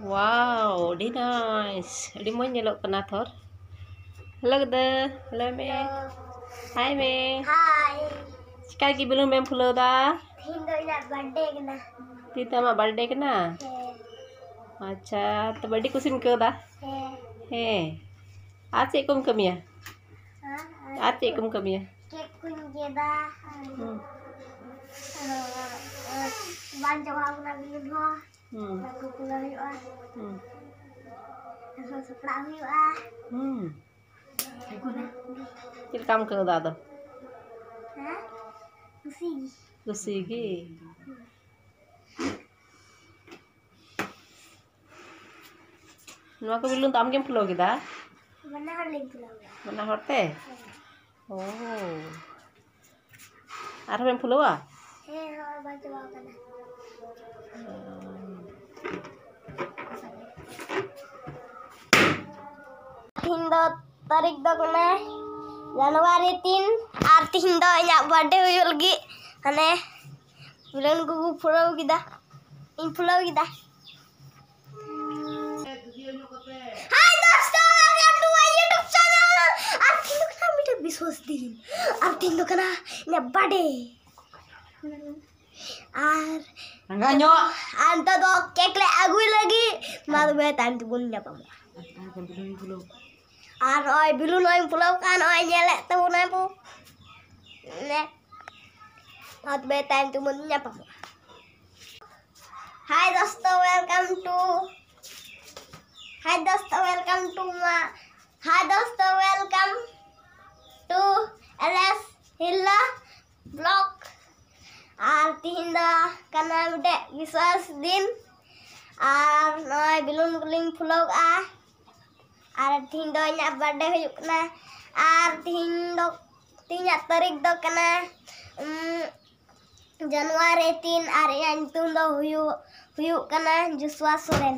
Wow, di nice. Di mau nyelok kena Thor. Halo gede, halo me. Hai me. Hai. Sekali lagi belum main pulau dah. Hindo ina birthday kena. Tita mak birthday kena. अच्छा तो बर्थडे कुछ क्यों दा है आज से कुम कमी है आज से कुम कमी है केक कुन जेदा ban jawab nak bilu ho lagu pulau yuk langsung seplak yuk फिर काम करो दादा खुशी खुशी की नवा को बिलुन ताम केम पुलाव किदा mana harling pulau mana horte oh arah main pulau ah ban jawab kana Hindo tarik do kena Januari 3 arti hindo inya birthday huyul lagi ane bulan gugu pulau kita in pulau kita Hai दोस्तों welcome to my YouTube channel arti hindo kena mita biswas din arti hindo kena inya birthday ar enggaknya anta do cake le agui lagi malu be time tu punya apa আর ওই বিলু নয় পুলাও কান ওই জেলে তো না পু নে হাত বে টাইম তো মন না পাবো হাই দোস্ত ওয়েলকাম টু এলএস হিল্লা ব্লগ আর তিনটা কানা মিটে বিশ্বাস দিন আর নয় বিলুন গুলিং ফুলাও আ আর তিন do nya birthday huyuk kena ar tinya tarik do kena Januari 3 ar yang tung do huyuk kena Joshua Soren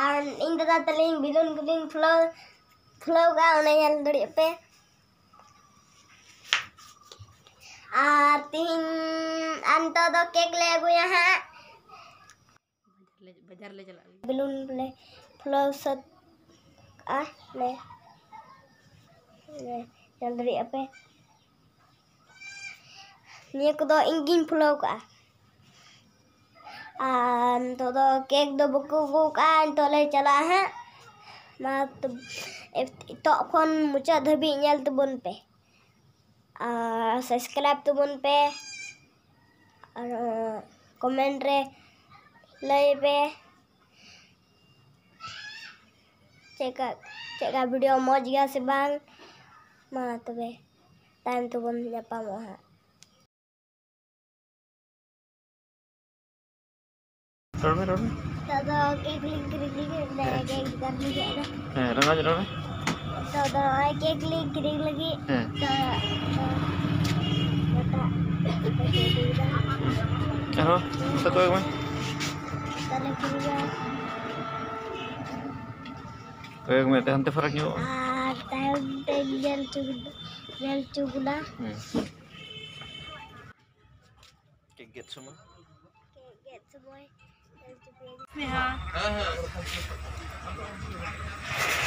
ar inda tataling bilun guling flow ga one yang duri pe ar tin anto do cake le gu ya बाजार ले चला bilun le flow set le yang dari apa ni aku do ingin pulau ka to do cake do buku kan to le chala ha ma to kon mucha dhabi nyal tu bun pe subscribe tu bun pe comment re lay pe cek video moj ya si bang ma tebe time tu bon nyapa mo ha road दादा cake link ले केक कर ली है रंगा जरा दादा cake link लगी बता चलो सको एक में तले किया एक में ते हंते फरक न्यू टाइम ते जल चुगला केक गेट semua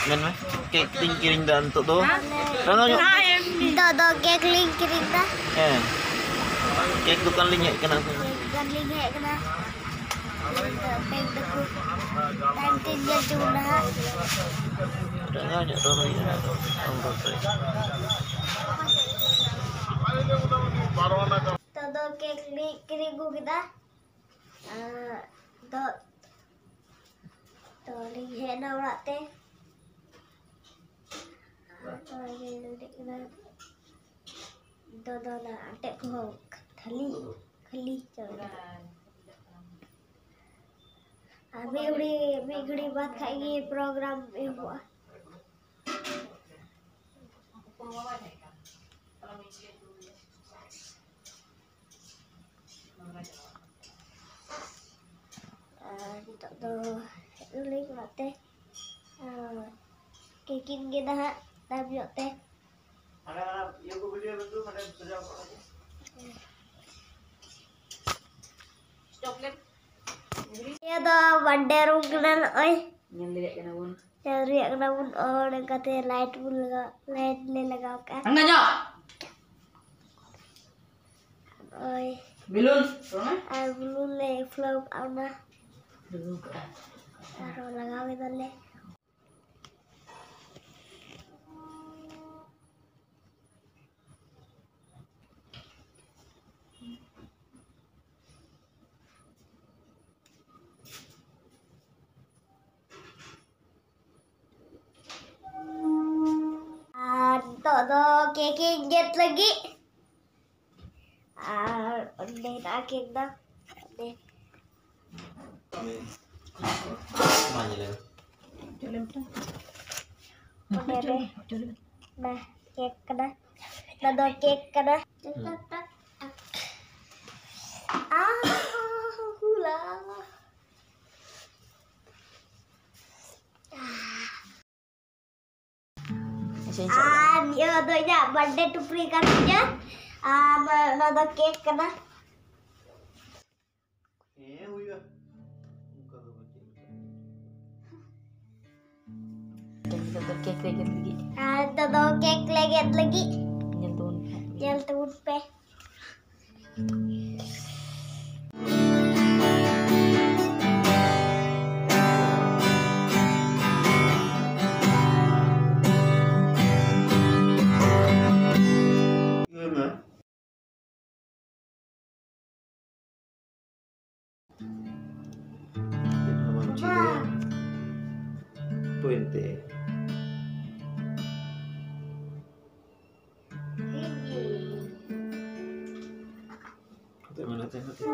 men mah kek kiring dan untuk tu do kek ling kiring dah kek tu kan linyek kena kek deku time te jal chula dah banyak orang ni do kek kiring gu kita do ling he na urate do na ate ko khali चल अभी घड़ी बात खाएगी प्रोग्राम में हुआ तो लिंक लाते केकिन kita tapi teh ada video itu ada sejauh birthday रुकना ओए Yang lihat kena pun. चल रहा है और कहते लाइट भी लगा लाइट ले लगाओ का Enggak nyok. ओए Bilun. Mana? ब्लू ले फ्लोर आना Dulu. taruh लगाओ इधर ले तो केक गेट लगी deh keek dah deh udah deh dah keek kada dah keek kada hula dia tuh ya birthday to free katanya nada keek kada Kita kek lagi. तो केक लगी Nyentuh. जल पे Puente. Mana tengok tu?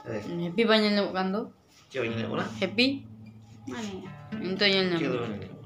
Happy banyak kan tuh? Cewek ini mana? Happy? Mana ya? Itu yang Cewek mana?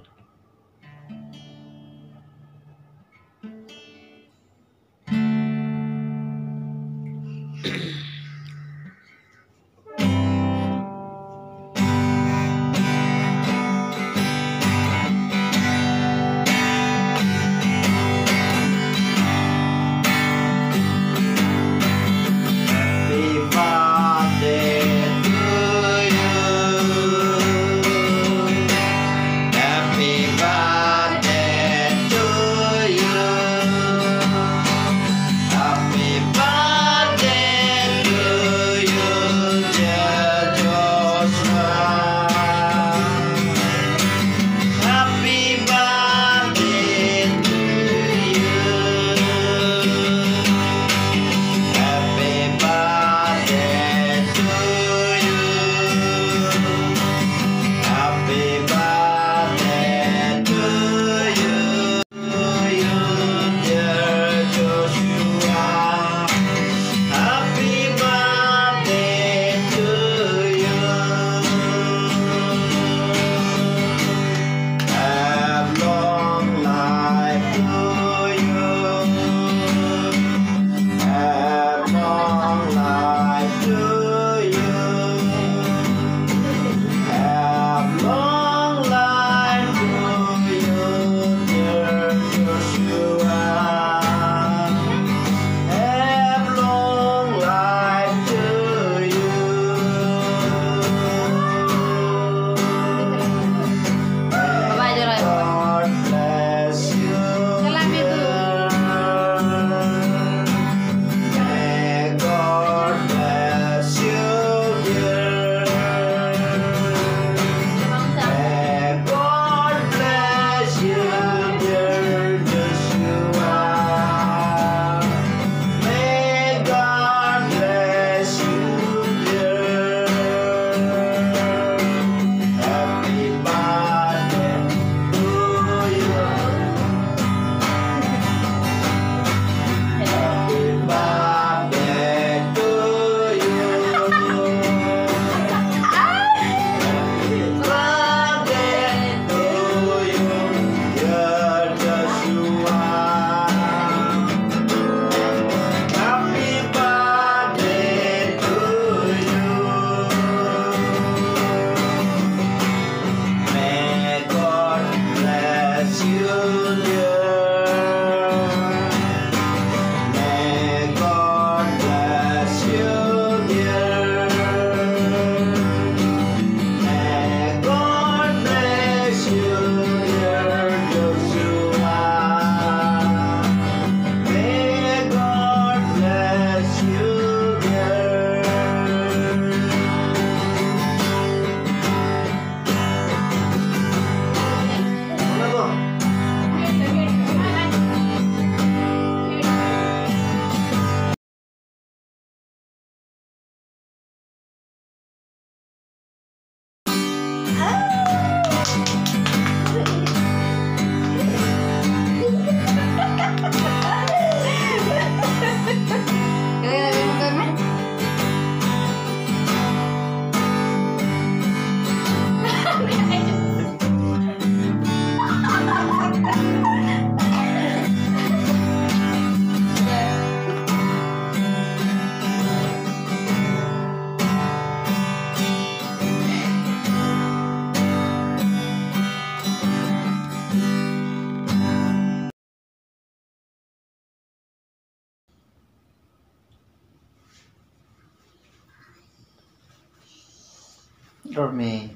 Dorme.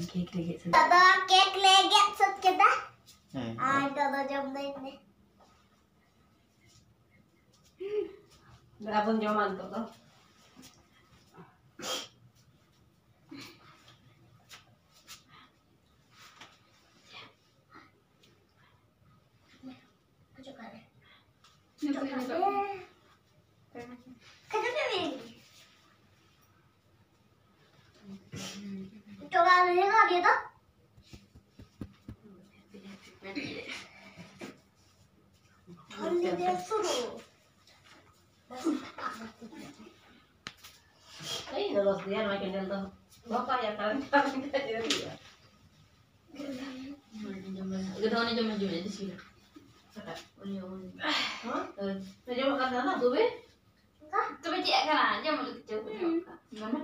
Cake lagi. Ada cake lagi set kita. Eh. Ada jam ini. Berapa jam mantuk tuh? Coba lihat dia tuh. Dia suruh. Lolos dia makin tuh. Bapak ya kalian kita jadi dia. Gedone jam di sini. Hah? Jadi makan sana tuh be? Coba cek kan aja mau coba. Gimana?